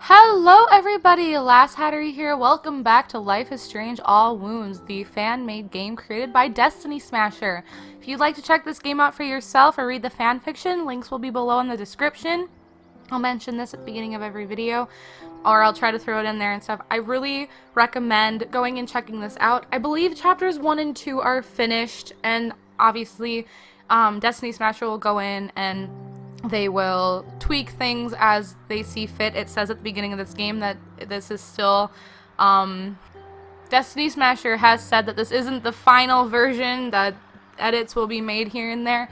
Hello everybody, Lasshatry here. Welcome back to Life is Strange All Wounds, the fan-made game created by Destiny Smasher. If you'd like to check this game out for yourself or read the fanfiction, links will be below in the description. I'll mention this at the beginning of every video, or I'll try to throw it in there and stuff. I really recommend going and checking this out. I believe chapters 1 and 2 are finished, and obviously Destiny Smasher will go in and they will tweak things as they see fit. It says at the beginning of this game that this is still, Destiny Smasher has said that this isn't the final version, that edits will be made here and there.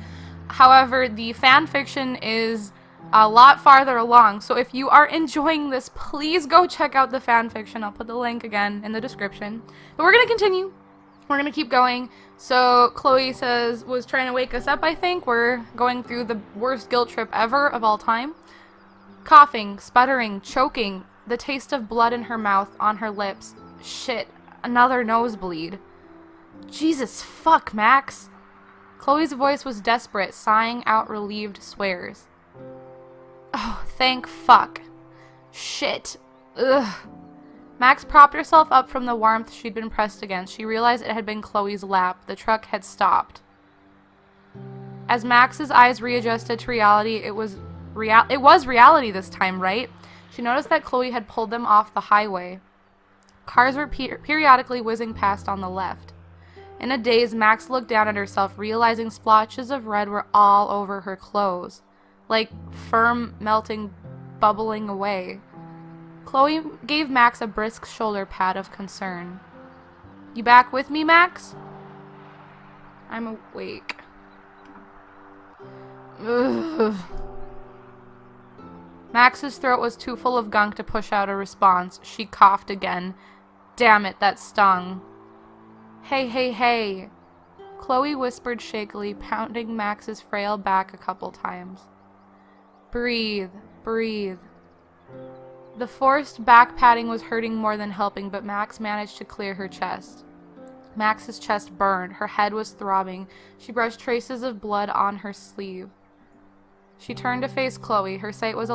However, the fanfiction is a lot farther along, so if you are enjoying this, please go check out the fanfiction. I'll put the link again in the description. But we're gonna continue. We're gonna keep going. So Chloe was trying to wake us up, I think. We're going through the worst guilt trip ever of all time. Coughing, sputtering, choking, the taste of blood in her mouth, on her lips. Shit, another nosebleed. Jesus fuck, Max. Chloe's voice was desperate, sighing out relieved swears. Oh, thank fuck. Shit. Ugh. Max propped herself up from the warmth she'd been pressed against. She realized it had been Chloe's lap. The truck had stopped. As Max's eyes readjusted to reality, it was reality this time, right? She noticed that Chloe had pulled them off the highway. Cars were periodically whizzing past on the left. In a daze, Max looked down at herself, realizing splotches of red were all over her clothes, like firm, melting, bubbling away. Chloe gave Max a brisk shoulder pat of concern. You back with me, Max? I'm awake. Ugh. Max's throat was too full of gunk to push out a response. She coughed again. Damn it, that stung. Hey, hey, hey. Chloe whispered shakily, pounding Max's frail back a couple times. Breathe, breathe. The forced back patting was hurting more than helping, but Max managed to clear her chest. Max's chest burned. Her head was throbbing. She brushed traces of blood on her sleeve. She turned to face Chloe. Her sight was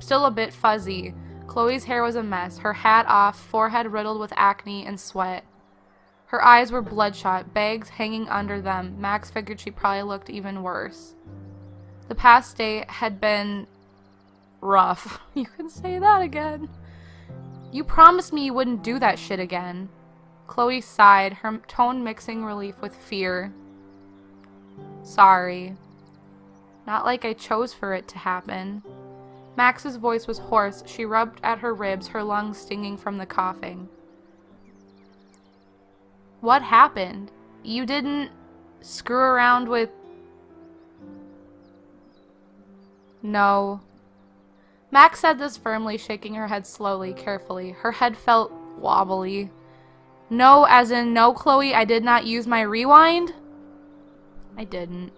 still a bit fuzzy. Chloe's hair was a mess, her hat off, forehead riddled with acne and sweat. Her eyes were bloodshot, bags hanging under them. Max figured she probably looked even worse. The past day had been rough. You can say that again. You promised me you wouldn't do that shit again. Chloe sighed, her tone mixing relief with fear. Sorry. Not like I chose for it to happen. Max's voice was hoarse. She rubbed at her ribs, her lungs stinging from the coughing. What happened? You didn't screw around with... No. Max said this firmly, shaking her head slowly, carefully. Her head felt wobbly. No, as in no, Chloe, I did not use my rewind? I didn't.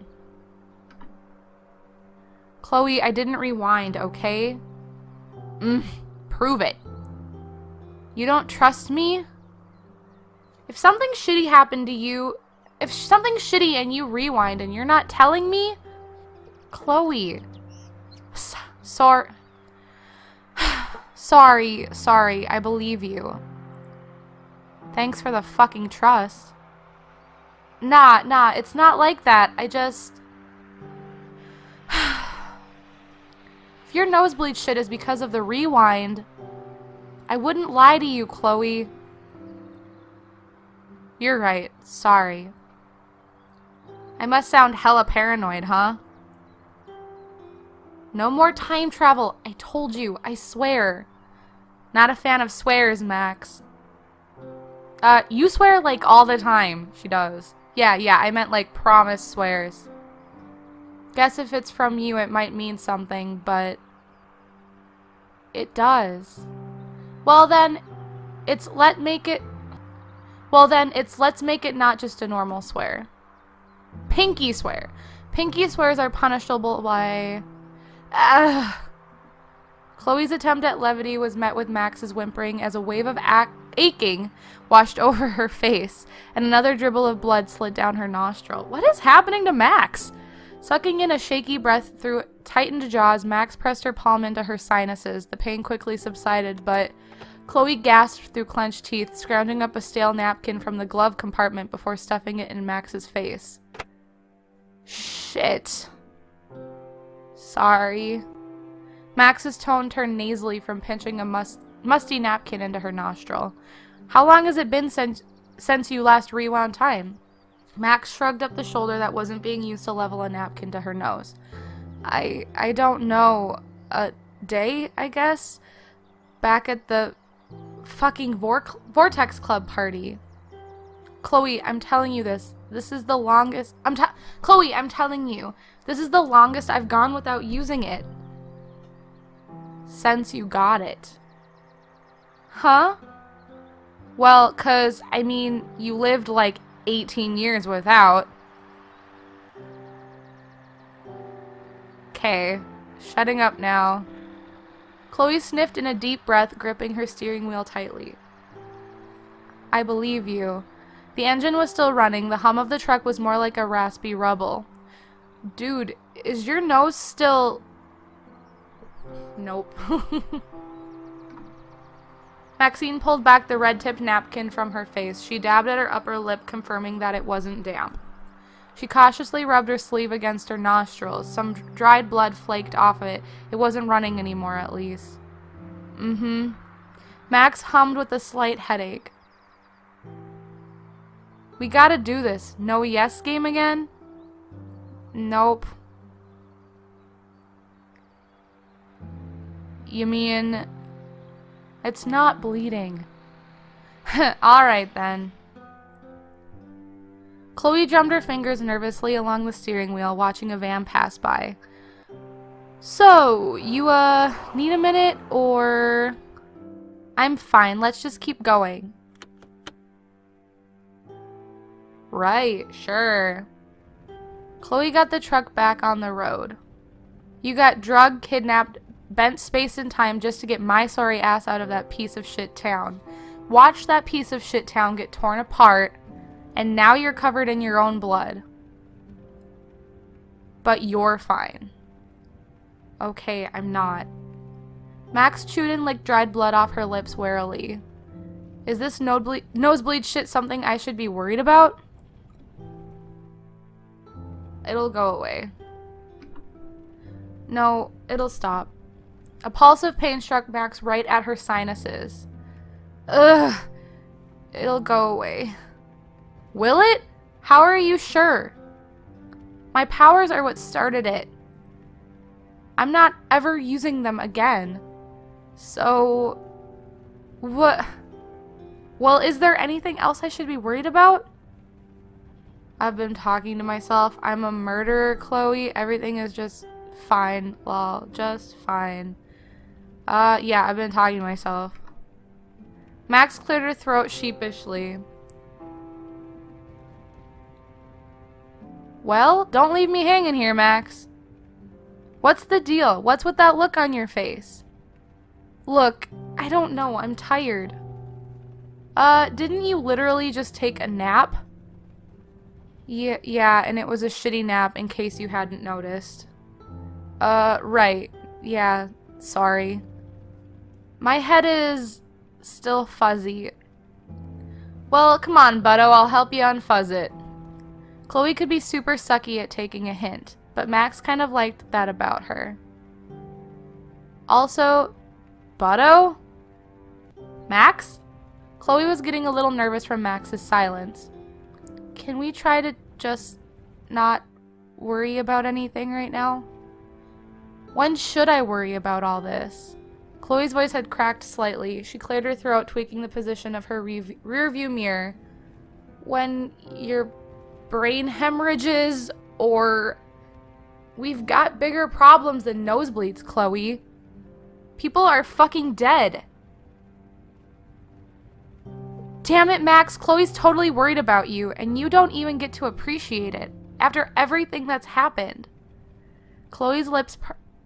Chloe, I didn't rewind, okay? Prove it. You don't trust me? If something shitty happened to you, if something shitty and you rewind and you're not telling me? Chloe. Sorry, I believe you. Thanks for the fucking trust. Nah, it's not like that. I just... If your nosebleed shit is because of the rewind, I wouldn't lie to you, Chloe. You're right. Sorry. I must sound hella paranoid, huh? No more time travel. I told you. I swear. Not a fan of swears, Max. You swear like all the time. She does. Yeah, I meant like promise swears. Guess if it's from you, it might mean something, but it does. Well then, let's make it not just a normal swear. Pinky swear. Pinky swears are punishable by... Chloe's attempt at levity was met with Max's whimpering as a wave of aching washed over her face, and another dribble of blood slid down her nostril. What is happening to Max? Sucking in a shaky breath through tightened jaws, Max pressed her palm into her sinuses. The pain quickly subsided, but Chloe gasped through clenched teeth, scrounging up a stale napkin from the glove compartment before stuffing it in Max's face. Shit. Sorry. Max's tone turned nasally from pinching a musty napkin into her nostril. How long has it been since you last rewound time? Max shrugged up the shoulder that wasn't being used to level a napkin to her nose. I don't know. A day, I guess? Back at the fucking Vortex Club party. Chloe, I'm telling you this. This is the longest... Chloe, I'm telling you. This is the longest I've gone without using it. Since you got it. Huh? Well, 'cause, I mean, you lived like 18 years without. Okay, shutting up now. Chloe sniffed in a deep breath, gripping her steering wheel tightly. I believe you. The engine was still running. The hum of the truck was more like a raspy rumble. Dude, is your nose still... Nope. Maxine pulled back the red-tipped napkin from her face. She dabbed at her upper lip, confirming that it wasn't damp. She cautiously rubbed her sleeve against her nostrils. Some dried blood flaked off it. It wasn't running anymore, at least. Max hummed with a slight headache. We gotta do this. No yes game again? Nope. You mean... It's not bleeding. Alright then. Chloe drummed her fingers nervously along the steering wheel, watching a van pass by. So, you, need a minute, or... I'm fine, let's just keep going. Right, sure. Chloe got the truck back on the road. You got drugged, kidnapped, bent space and time just to get my sorry ass out of that piece of shit town. Watch that piece of shit town get torn apart, and now you're covered in your own blood. But you're fine. Okay, I'm not. Max chewed and licked dried blood off her lips warily. Is this nosebleed shit something I should be worried about? It'll go away. No, it'll stop. A pulse of pain struck Max right at her sinuses. Ugh. It'll go away. Will it? How are you sure? My powers are what started it. I'm not ever using them again. So... What? Well, is there anything else I should be worried about? I've been talking to myself. I'm a murderer, Chloe. Everything is just fine. Lol. Just fine. Yeah, I've been talking to myself. Max cleared her throat sheepishly. Well, don't leave me hanging here, Max. What's the deal? What's with that look on your face? Look, I don't know. I'm tired. Didn't you literally just take a nap? Yeah, and it was a shitty nap in case you hadn't noticed. Right. Yeah, sorry. My head is still fuzzy. Well, come on, Butto, I'll help you unfuzz it. Chloe could be super sucky at taking a hint, but Max kind of liked that about her. Also, Butto? Max? Chloe was getting a little nervous from Max's silence. Can we try to just not worry about anything right now? When should I worry about all this? Chloe's voice had cracked slightly. She cleared her throat, tweaking the position of her rearview mirror. When your brain hemorrhages, or... We've got bigger problems than nosebleeds, Chloe. People are fucking dead. Damn it, Max. Chloe's totally worried about you, and you don't even get to appreciate it, after everything that's happened. Chloe's lips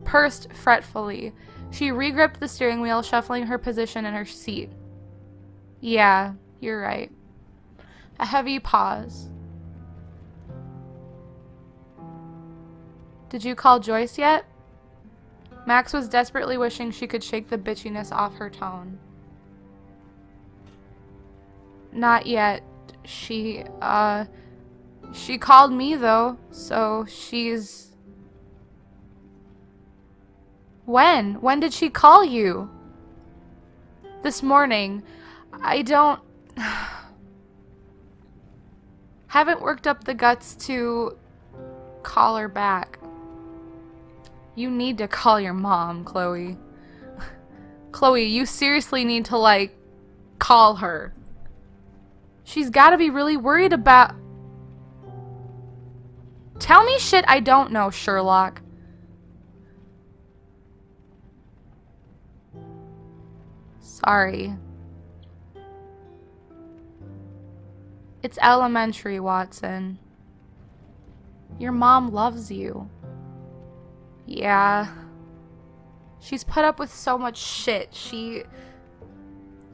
pursed fretfully. She regripped the steering wheel, shuffling her position in her seat. Yeah, you're right. A heavy pause. Did you call Joyce yet? Max was desperately wishing she could shake the bitchiness off her tone. Not yet. She called me though, so she's... When? When did she call you? This morning. I don't... haven't worked up the guts to call her back. You need to call your mom, Chloe. Chloe, you seriously need to, like, call her. She's gotta be really worried about... Tell me shit I don't know, Sherlock. Sorry. It's elementary, Watson. Your mom loves you. Yeah. She's put up with so much shit.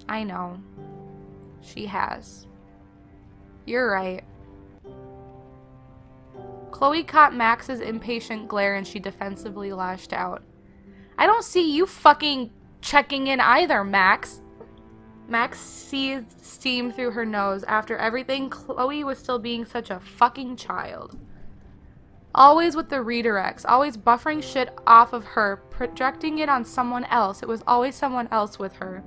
I know. She has. You're right. Chloe caught Max's impatient glare and she defensively lashed out. I don't see you fucking checking in either, Max. Max seethed steam through her nose. After everything, Chloe was still being such a fucking child. Always with the redirects, always buffering shit off of her, projecting it on someone else. It was always someone else with her.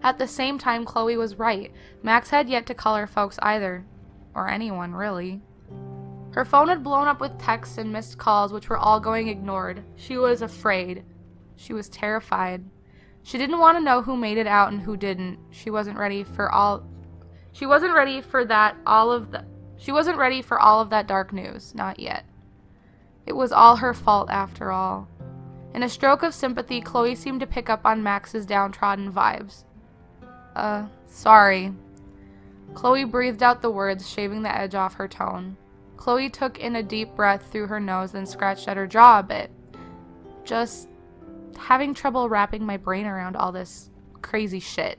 At the same time, Chloe was right. Max had yet to call her folks either. Or anyone, really. Her phone had blown up with texts and missed calls, which were all going ignored. She was afraid. She was terrified. She didn't want to know who made it out and who didn't. She wasn't ready for all of that dark news. Not yet. It was all her fault after all. In a stroke of sympathy, Chloe seemed to pick up on Max's downtrodden vibes. Sorry. Chloe breathed out the words, shaving the edge off her tone. Chloe took in a deep breath through her nose, then scratched at her jaw a bit. Just having trouble wrapping my brain around all this crazy shit.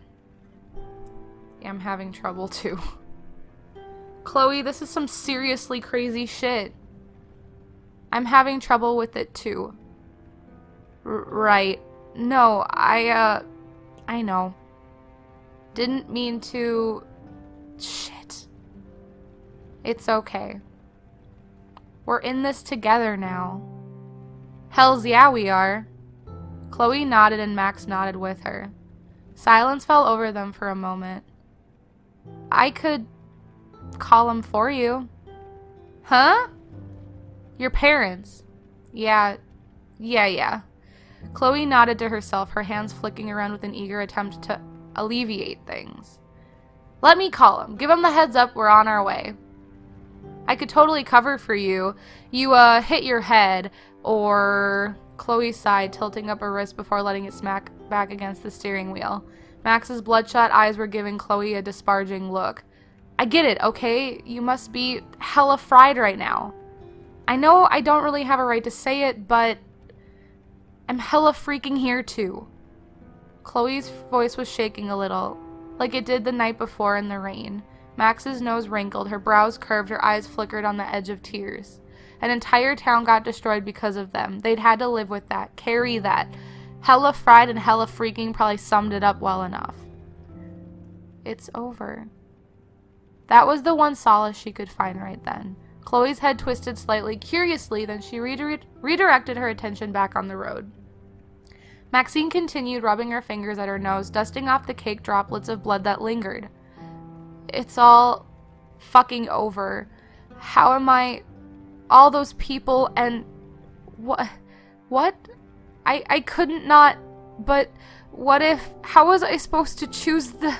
Yeah, I'm having trouble too. Chloe, this is some seriously crazy shit. I'm having trouble with it too. Right. No, I know. Didn't mean to... Shit. It's okay. We're in this together now. Hells yeah, we are. Chloe nodded and Max nodded with her. Silence fell over them for a moment. I could call them for you. Huh? Your parents. Yeah. Chloe nodded to herself, her hands flicking around with an eager attempt to alleviate things. Let me call them. Give them the heads up we're on our way. I could totally cover for you. You, hit your head, or... Chloe sighed, tilting up her wrist before letting it smack back against the steering wheel. Max's bloodshot eyes were giving Chloe a disparaging look. I get it, okay? You must be hella fried right now. I know I don't really have a right to say it, but... I'm hella freaking here, too. Chloe's voice was shaking a little, like it did the night before in the rain. Max's nose wrinkled, her brows curved, her eyes flickered on the edge of tears. An entire town got destroyed because of them. They'd had to live with that, carry that. Hella fried and hella freaking probably summed it up well enough. It's over. That was the one solace she could find right then. Chloe's head twisted slightly, curiously, then she redirected her attention back on the road. Maxine continued, rubbing her fingers at her nose, dusting off the cake droplets of blood that lingered. It's all fucking over. How am I... All those people and... What? I couldn't not... But what if... How was I supposed to choose the...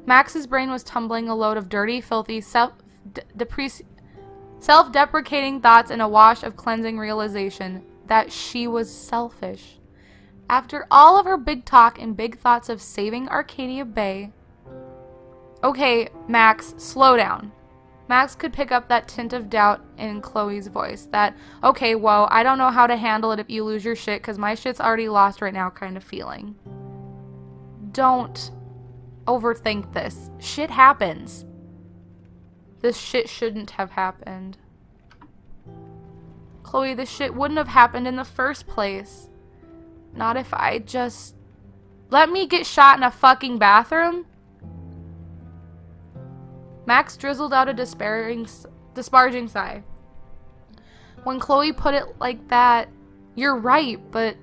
Max's brain was tumbling a load of dirty, filthy, self-deprecating thoughts and a wash of cleansing realization that she was selfish. After all of her big talk and big thoughts of saving Arcadia Bay... Okay, Max, slow down. Max could pick up that tint of doubt in Chloe's voice. That, okay, whoa, I don't know how to handle it if you lose your shit because my shit's already lost right now kind of feeling. Don't overthink this. Shit happens. This shit shouldn't have happened. Chloe, this shit wouldn't have happened in the first place. Not if I just... Let me get shot in a fucking bathroom? Max drizzled out a disparaging sigh. When Chloe put it like that, you're right, but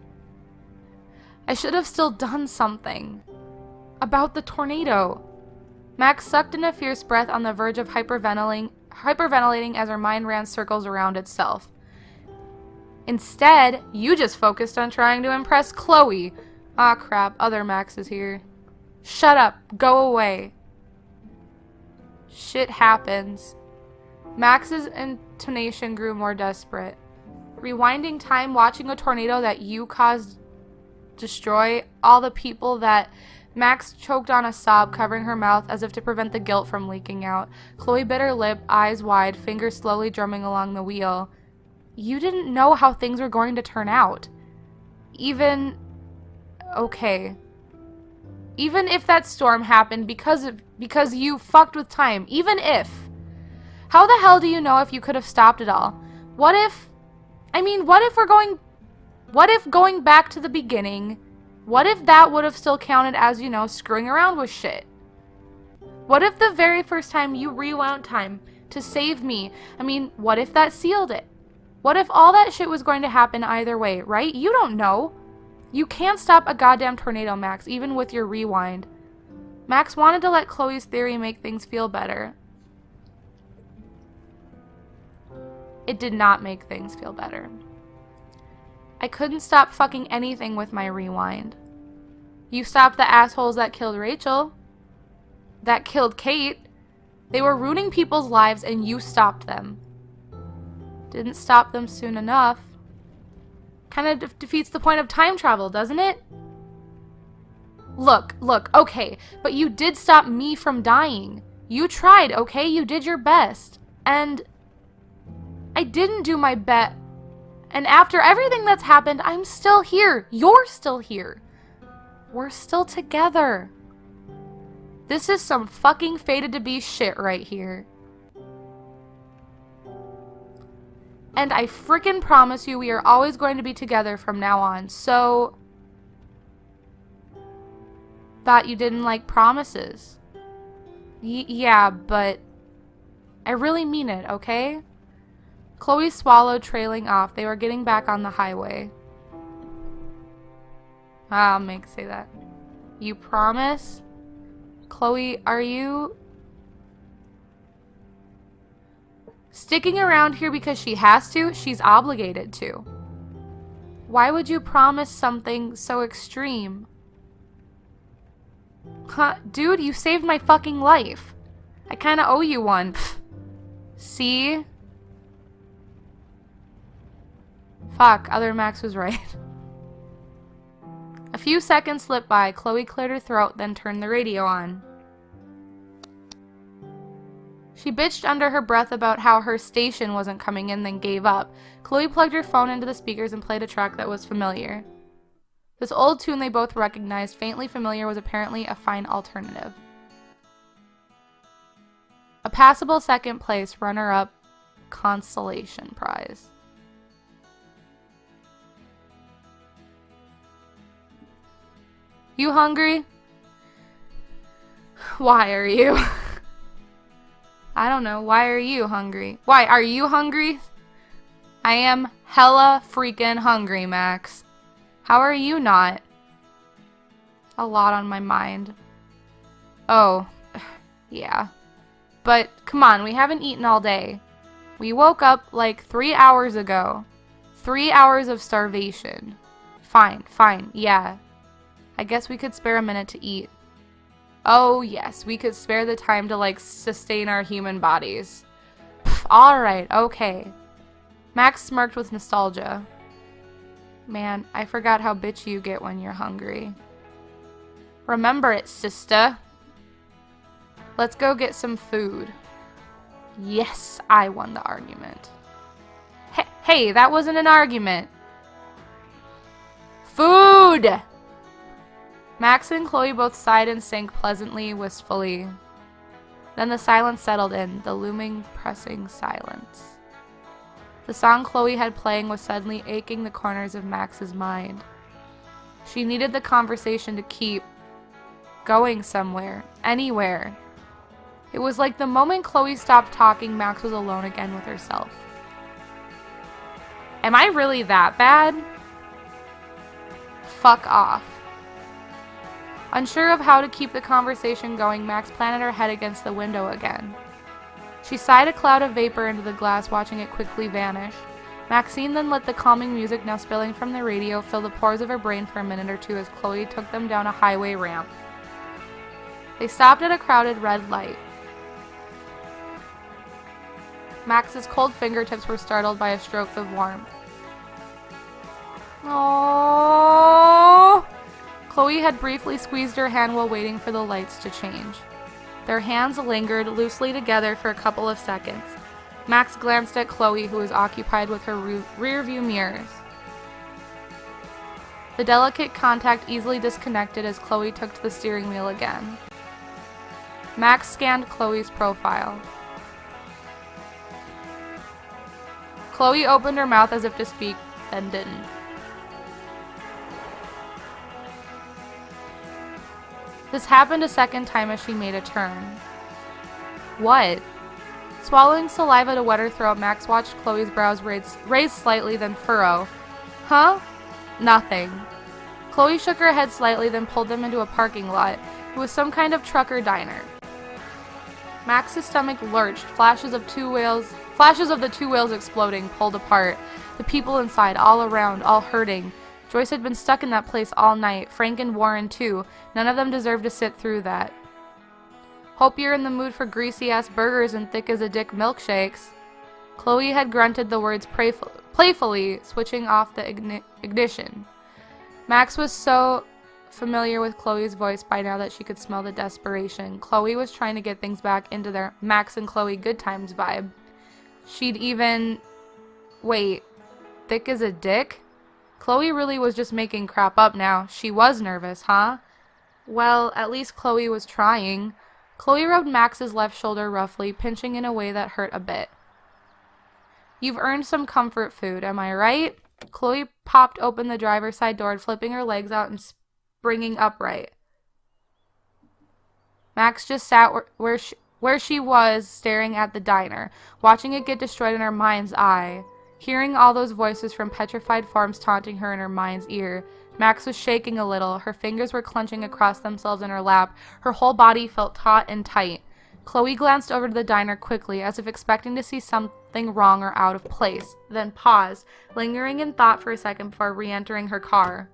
I should have still done something. About the tornado. Max sucked in a fierce breath on the verge of hyperventilating as her mind ran circles around itself. Instead, you just focused on trying to impress Chloe. Ah, crap, other Max is here. Shut up, go away. Shit happens. Max's intonation grew more desperate. Rewinding time, watching a tornado that you caused destroy all the people that... Max choked on a sob, covering her mouth as if to prevent the guilt from leaking out. Chloe bit her lip, eyes wide, fingers slowly drumming along the wheel. You didn't know how things were going to turn out. Okay. Even if that storm happened because you fucked with time, even if. How the hell do you know if you could have stopped it all? What if going back to the beginning, what if that would have still counted as, screwing around with shit? What if the very first time you rewound time to save me, what if that sealed it? What if all that shit was going to happen either way, right? You don't know. You can't stop a goddamn tornado, Max, even with your rewind. Max wanted to let Chloe's theory make things feel better. It did not make things feel better. I couldn't stop fucking anything with my rewind. You stopped the assholes that killed Rachel. That killed Kate. They were ruining people's lives and you stopped them. Didn't stop them soon enough. Kind of defeats the point of time travel, doesn't it? Look, okay, but you did stop me from dying. You tried, okay? You did your best. And I didn't do my best. And after everything that's happened, I'm still here. You're still here. We're still together. This is some fucking fated to be shit right here. And I frickin' promise you we are always going to be together from now on, so... Thought you didn't like promises. Yeah, but... I really mean it, okay? Chloe swallowed, trailing off. They were getting back on the highway. I'll say that. You promise? Chloe, are you... sticking around here because she has to? She's obligated to. Why would you promise something so extreme? Huh, dude, you saved my fucking life. I kinda owe you one. Pfft. See? Fuck, other Max was right. A few seconds slipped by. Chloe cleared her throat, then turned the radio on. She bitched under her breath about how her station wasn't coming in, then gave up. Chloe plugged her phone into the speakers and played a track that was familiar. This old tune they both recognized, faintly familiar, was apparently a fine alternative. A passable second place, runner-up, consolation prize. You hungry? Why are you? I don't know. Why are you hungry? Why are you hungry? I am hella freaking hungry, Max. How are you not? A lot on my mind. Oh, yeah. But come on, we haven't eaten all day. We woke up like 3 hours ago. 3 hours of starvation. Fine, yeah. I guess we could spare a minute to eat. Oh, yes, we could spare the time to, sustain our human bodies. Alright, okay. Max smirked with nostalgia. Man, I forgot how bitchy you get when you're hungry. Remember it, sister. Let's go get some food. Yes, I won the argument. Hey, that wasn't an argument. Food! Max and Chloe both sighed and sank pleasantly, wistfully. Then the silence settled in, the looming, pressing silence. The song Chloe had playing was suddenly aching the corners of Max's mind. She needed the conversation to keep going somewhere, anywhere. It was like the moment Chloe stopped talking, Max was alone again with herself. Am I really that bad? Fuck off. Unsure of how to keep the conversation going, Max planted her head against the window again. She sighed a cloud of vapor into the glass, watching it quickly vanish. Maxine then let the calming music now spilling from the radio fill the pores of her brain for a minute or two as Chloe took them down a highway ramp. They stopped at a crowded red light. Max's cold fingertips were startled by a stroke of warmth. Aww. Chloe had briefly squeezed her hand while waiting for the lights to change. Their hands lingered loosely together for a couple of seconds. Max glanced at Chloe, who was occupied with her rear-view mirrors. The delicate contact easily disconnected as Chloe took to the steering wheel again. Max scanned Chloe's profile. Chloe opened her mouth as if to speak, then didn't. This happened a second time as she made a turn. What? Swallowing saliva to wet her throat, Max watched Chloe's brows raise slightly, then furrow. Huh? Nothing. Chloe shook her head slightly, then pulled them into a parking lot. It was some kind of truck or diner. Max's stomach lurched, flashes of the two wheels exploding, pulled apart. The people inside, all around, all hurting. Joyce had been stuck in that place all night. Frank and Warren, too. None of them deserved to sit through that. Hope you're in the mood for greasy-ass burgers and thick-as-a-dick milkshakes. Chloe had grunted the words playfully, switching off the ignition. Max was so familiar with Chloe's voice by now that she could smell the desperation. Chloe was trying to get things back into their Max and Chloe good times vibe. She'd even... Wait, thick as a dick? Chloe really was just making crap up now. She was nervous, huh? Well, at least Chloe was trying. Chloe rubbed Max's left shoulder roughly, pinching in a way that hurt a bit. You've earned some comfort food, am I right? Chloe popped open the driver's side door, flipping her legs out and springing upright. Max just sat where she was, staring at the diner, watching it get destroyed in her mind's eye. Hearing all those voices from petrified forms taunting her in her mind's ear, Max was shaking a little. Her fingers were clenching across themselves in her lap. Her whole body felt taut and tight. Chloe glanced over to the diner quickly, as if expecting to see something wrong or out of place, then paused, lingering in thought for a second before re-entering her car.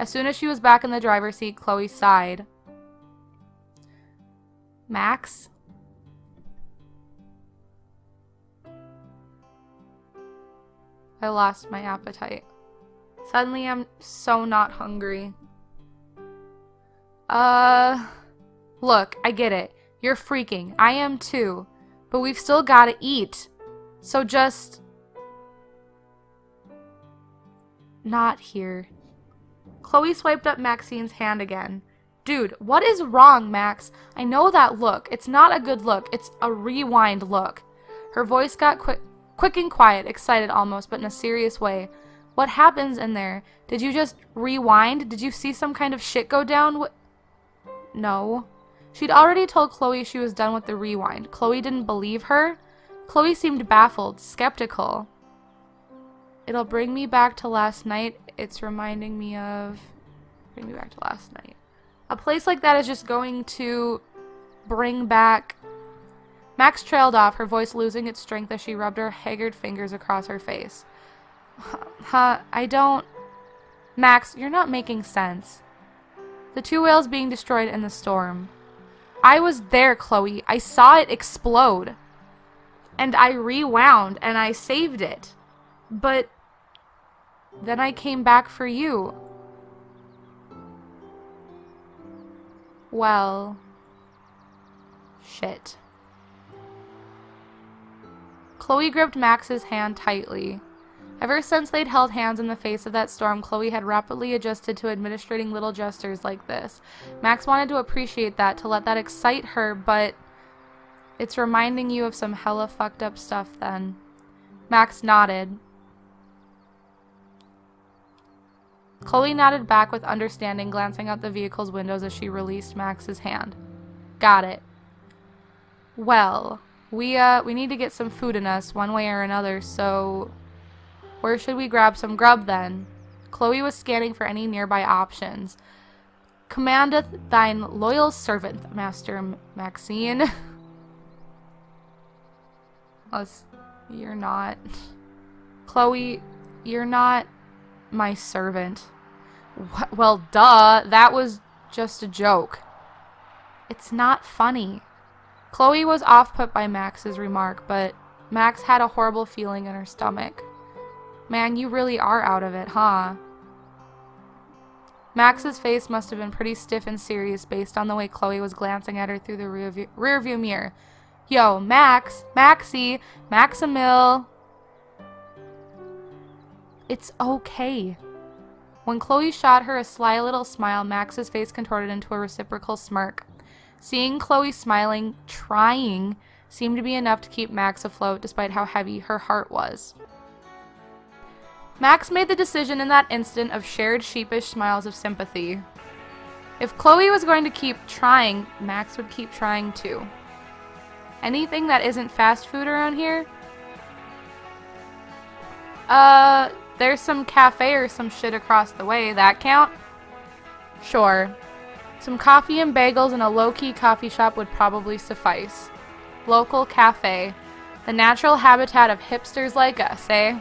As soon as she was back in the driver's seat, Chloe sighed. Max? I lost my appetite. Suddenly I'm so not hungry. Look, I get it. You're freaking. I am too. But we've still gotta eat. So just... Not here. Chloe swiped up Maxine's hand again. Dude, what is wrong, Max? I know that look. It's not a good look. It's a rewind look. Her voice got quick and quiet, excited almost, but in a serious way. What happens in there? Did you just rewind? Did you see some kind of shit go down? No. She'd already told Chloe she was done with the rewind. Chloe didn't believe her. Chloe seemed baffled, skeptical. It'll bring me back to last night. It's reminding me of... Bring me back to last night. A place like that is just going to bring back... Max trailed off, her voice losing its strength as she rubbed her haggard fingers across her face. I don't... Max, you're not making sense. The two whales being destroyed in the storm. I was there, Chloe. I saw it explode. And I rewound, and I saved it. But... then I came back for you. Well... shit. Chloe gripped Max's hand tightly. Ever since they'd held hands in the face of that storm, Chloe had rapidly adjusted to administering little gestures like this. Max wanted to appreciate that, to let that excite her, but... it's reminding you of some hella fucked up stuff then. Max nodded. Chloe nodded back with understanding, glancing out the vehicle's windows as she released Max's hand. Got it. Well, we need to get some food in us one way or another, so where should we grab some grub then? Chloe was scanning for any nearby options. Commandeth thine loyal servant, Master Maxine. You're not. Chloe, you're not my servant. Well, duh, that was just a joke. It's not funny. Chloe was off-put by Max's remark, but Max had a horrible feeling in her stomach. Man, you really are out of it, huh? Max's face must have been pretty stiff and serious based on the way Chloe was glancing at her through the rearview mirror. Yo, Max, Maxie, Maximil. It's okay. When Chloe shot her a sly little smile, Max's face contorted into a reciprocal smirk. Seeing Chloe smiling, trying, seemed to be enough to keep Max afloat despite how heavy her heart was. Max made the decision in that instant of shared sheepish smiles of sympathy. If Chloe was going to keep trying, Max would keep trying too. Anything that isn't fast food around here? There's some cafe or some shit across the way. That count? Sure. Some coffee and bagels in a low-key coffee shop would probably suffice. Local cafe. The natural habitat of hipsters like us, eh?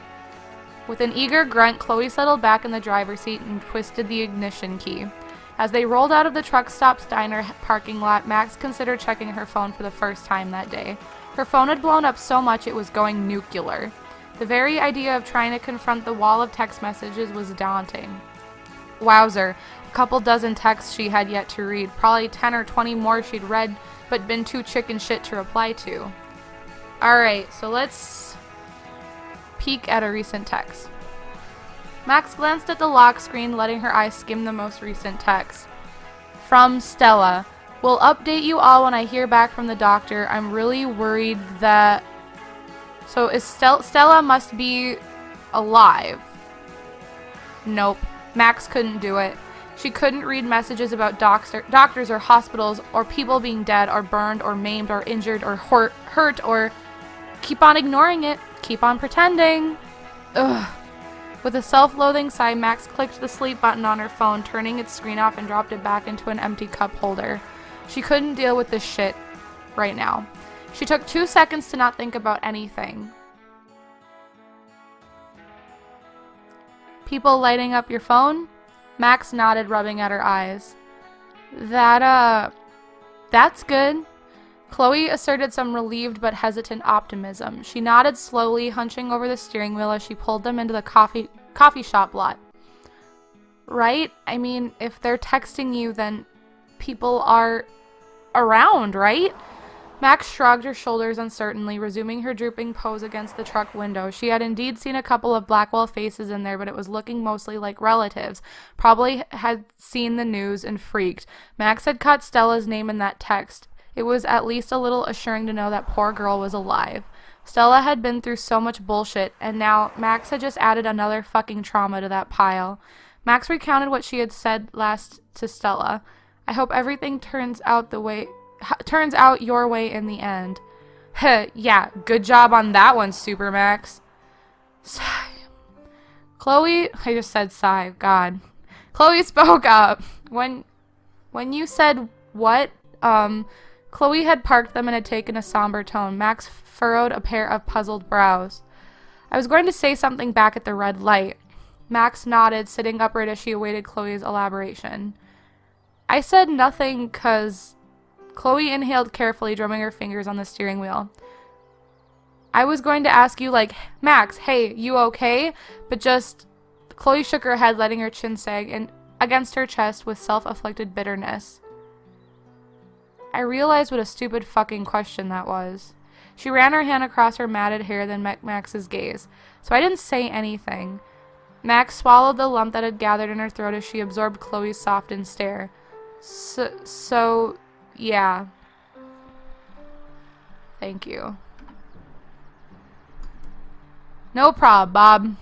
With an eager grunt, Chloe settled back in the driver's seat and twisted the ignition key. As they rolled out of the truck stop's diner parking lot, Max considered checking her phone for the first time that day. Her phone had blown up so much it was going nuclear. The very idea of trying to confront the wall of text messages was daunting. Wowzer, a couple dozen texts she had yet to read, probably 10 or 20 more she'd read but been too chicken shit to reply to. Alright, so let's peek at a recent text. Max glanced at the lock screen, letting her eyes skim the most recent text. From Stella. Will update you all when I hear back from the doctor. I'm really worried that... So is Stella must be alive. Nope. Max couldn't do it. She couldn't read messages about doctors or hospitals or people being dead or burned or maimed or injured or hurt or... Keep on ignoring it. Keep on pretending. Ugh. With a self-loathing sigh, Max clicked the sleep button on her phone, turning its screen off and dropped it back into an empty cup holder. She couldn't deal with this shit right now. She took 2 seconds to not think about anything. People lighting up your phone? Max nodded, rubbing at her eyes. That's good. Chloe asserted some relieved but hesitant optimism. She nodded slowly, hunching over the steering wheel as she pulled them into the coffee shop lot. Right? I mean, if they're texting you, then people are around, right? Max shrugged her shoulders uncertainly, resuming her drooping pose against the truck window. She had indeed seen a couple of Blackwell faces in there, but it was looking mostly like relatives. Probably had seen the news and freaked. Max had caught Stella's name in that text. It was at least a little assuring to know that poor girl was alive. Stella had been through so much bullshit, and now Max had just added another fucking trauma to that pile. Max recounted what she had said last to Stella. I hope everything turns out your way in the end. Heh, yeah, good job on that one, Super Max. Sigh. I just said sigh, God. Chloe spoke up. When you said what, Chloe had parked them and had taken a somber tone. Max furrowed a pair of puzzled brows. I was going to say something back at the red light. Max nodded, sitting upright as she awaited Chloe's elaboration. I said nothing 'cause... Chloe inhaled carefully, drumming her fingers on the steering wheel. I was going to ask you, like, Max, hey, you okay? But just... Chloe shook her head, letting her chin sag against her chest with self-afflicted bitterness. I realized what a stupid fucking question that was. She ran her hand across her matted hair, then met Max's gaze. So I didn't say anything. Max swallowed the lump that had gathered in her throat as she absorbed Chloe's softened stare. So, yeah. Thank you. No prob, Bob.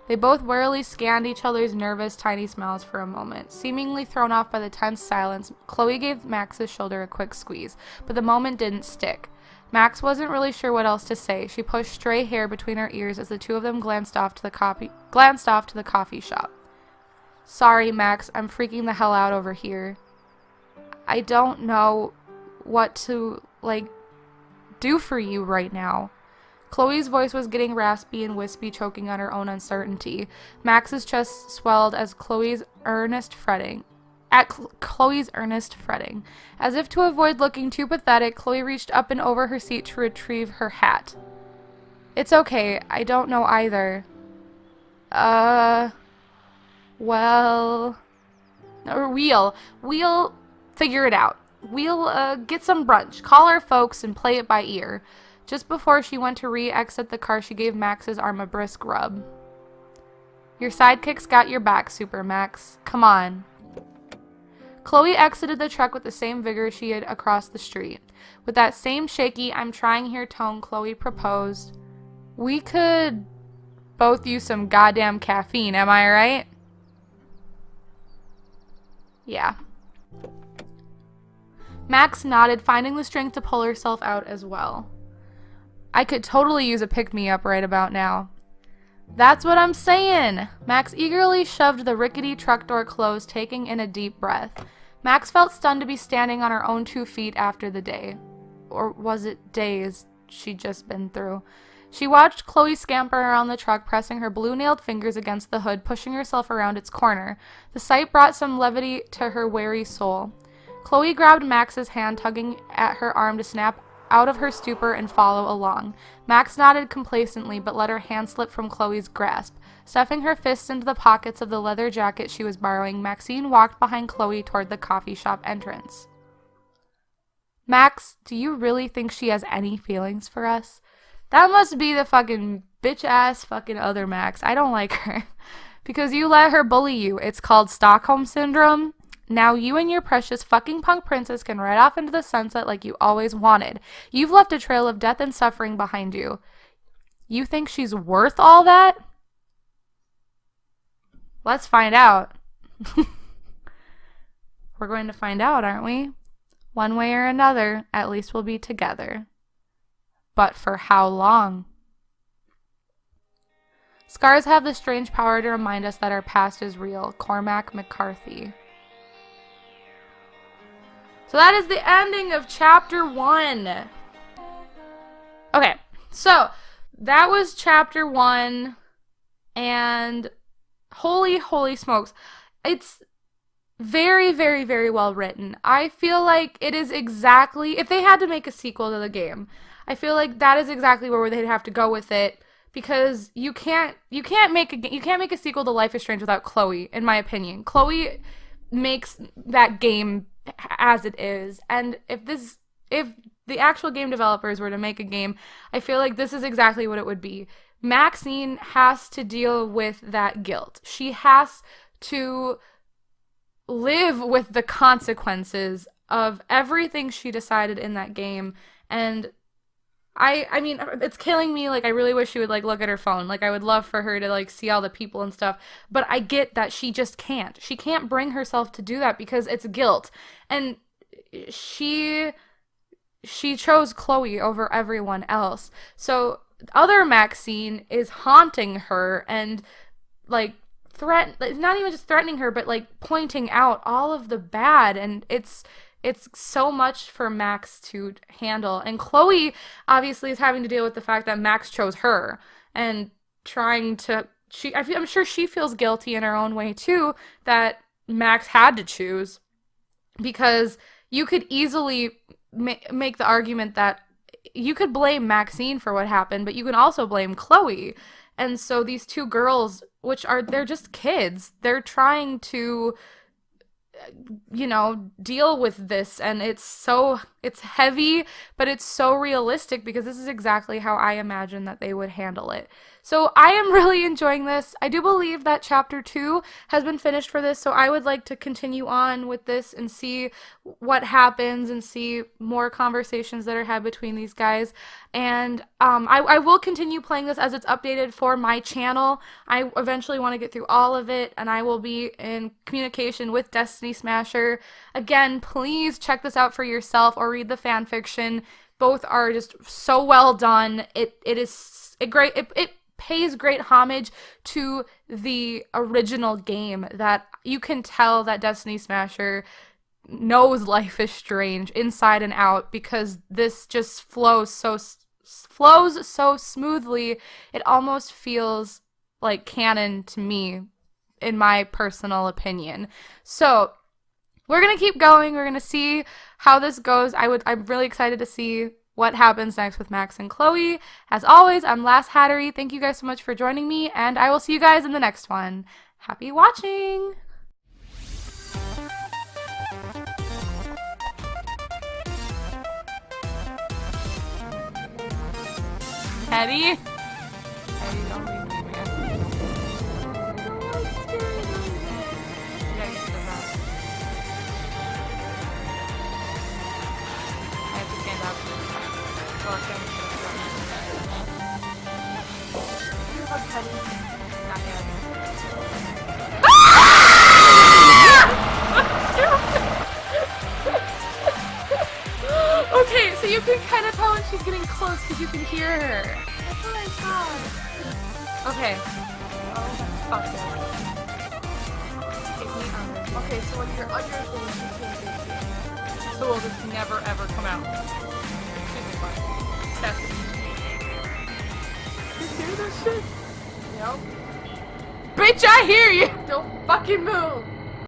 They both warily scanned each other's nervous, tiny smiles for a moment. Seemingly thrown off by the tense silence, Chloe gave Max's shoulder a quick squeeze, but the moment didn't stick. Max wasn't really sure what else to say. She pushed stray hair between her ears as the two of them glanced off to the coffee shop. Sorry, Max, I'm freaking the hell out over here. I don't know what to, do for you right now. Chloe's voice was getting raspy and wispy, choking on her own uncertainty. Max's chest swelled as Chloe's earnest fretting. As if to avoid looking too pathetic, Chloe reached up and over her seat to retrieve her hat. It's okay, I don't know either. We'll figure it out. We'll get some brunch, call our folks, and play it by ear. Just before she went to re-exit the car, she gave Max's arm a brisk rub. Your sidekick's got your back, Super Max. Come on. Chloe exited the truck with the same vigor she had across the street. With that same shaky, I'm trying here tone, Chloe proposed, we could both use some goddamn caffeine, am I right? Yeah. Max nodded, finding the strength to pull herself out as well. I could totally use a pick-me-up right about now. That's what I'm saying! Max eagerly shoved the rickety truck door closed, taking in a deep breath. Max felt stunned to be standing on her own 2 feet after the day. Or was it days she'd just been through? She watched Chloe scamper around the truck, pressing her blue-nailed fingers against the hood, pushing herself around its corner. The sight brought some levity to her weary soul. Chloe grabbed Max's hand, tugging at her arm to snap out of her stupor and follow along. Max nodded complacently, but let her hand slip from Chloe's grasp. Stuffing her fists into the pockets of the leather jacket she was borrowing, Maxine walked behind Chloe toward the coffee shop entrance. Max, do you really think she has any feelings for us? That must be the fucking bitch-ass fucking other Max. I don't like her. Because you let her bully you. It's called Stockholm Syndrome. Now you and your precious fucking punk princess can ride off into the sunset like you always wanted. You've left a trail of death and suffering behind you. You think she's worth all that? Let's find out. We're going to find out, aren't we? One way or another, at least we'll be together. But for how long? Scars have the strange power to remind us that our past is real. Cormac McCarthy. So that is the ending of chapter 1. Okay, so that was chapter 1, and holy smokes. It's very, very, very well written. I feel like it is exactly, if they had to make a sequel to the game, I feel like that is exactly where they'd have to go with it, because you can't make a sequel to Life is Strange without Chloe, in my opinion. Chloe makes that game as it is, and if the actual game developers were to make a game, I feel like this is exactly what it would be. Maxine has to deal with that guilt. She has to live with the consequences of everything she decided in that game, and I mean, it's killing me. Like, I really wish she would, look at her phone. Like, I would love for her to, see all the people and stuff. But I get that she just can't. She can't bring herself to do that because it's guilt. And she chose Chloe over everyone else. So, other Maxine is haunting her and, not even just threatening her, but, pointing out all of the bad. And it's so much for Max to handle. And Chloe obviously is having to deal with the fact that Max chose her and I'm sure she feels guilty in her own way too that Max had to choose, because you could easily make the argument that you could blame Maxine for what happened, but you can also blame Chloe. And so these two girls, they're just kids. They're trying to deal with this, and it's heavy, but it's so realistic because this is exactly how I imagine that they would handle it. So I am really enjoying this. I do believe that chapter 2 has been finished for this, so I would like to continue on with this and see what happens and see more conversations that are had between these guys. And I will continue playing this as it's updated for my channel. I eventually want to get through all of it, and I will be in communication with Destiny Smasher. Again, please check this out for yourself or read the fan fiction. Both are just so well done. It pays great homage to the original game, that you can tell that Destiny Smasher knows Life is Strange inside and out, because this just flows so smoothly. It almost feels like canon to me, in my personal opinion. So we're gonna keep going. We're gonna see how this goes. I'm really excited to see what happens next with Max and Chloe. As always, I'm Lasshatry. Thank you guys so much for joining me, and I will see you guys in the next one. Happy watching! Teddy? Teddy, don't leave me, man. I have to stand up. Okay, so you can kind of tell when she's getting close because you can hear her. That's what I thought. Okay. Oh, fuck it. Take me under. Okay, so when you're under things, you can't get it. So will this never ever come out? Excuse me, fine. That's it. You hear that shit? Yep. Bitch, I hear you! Don't fucking move!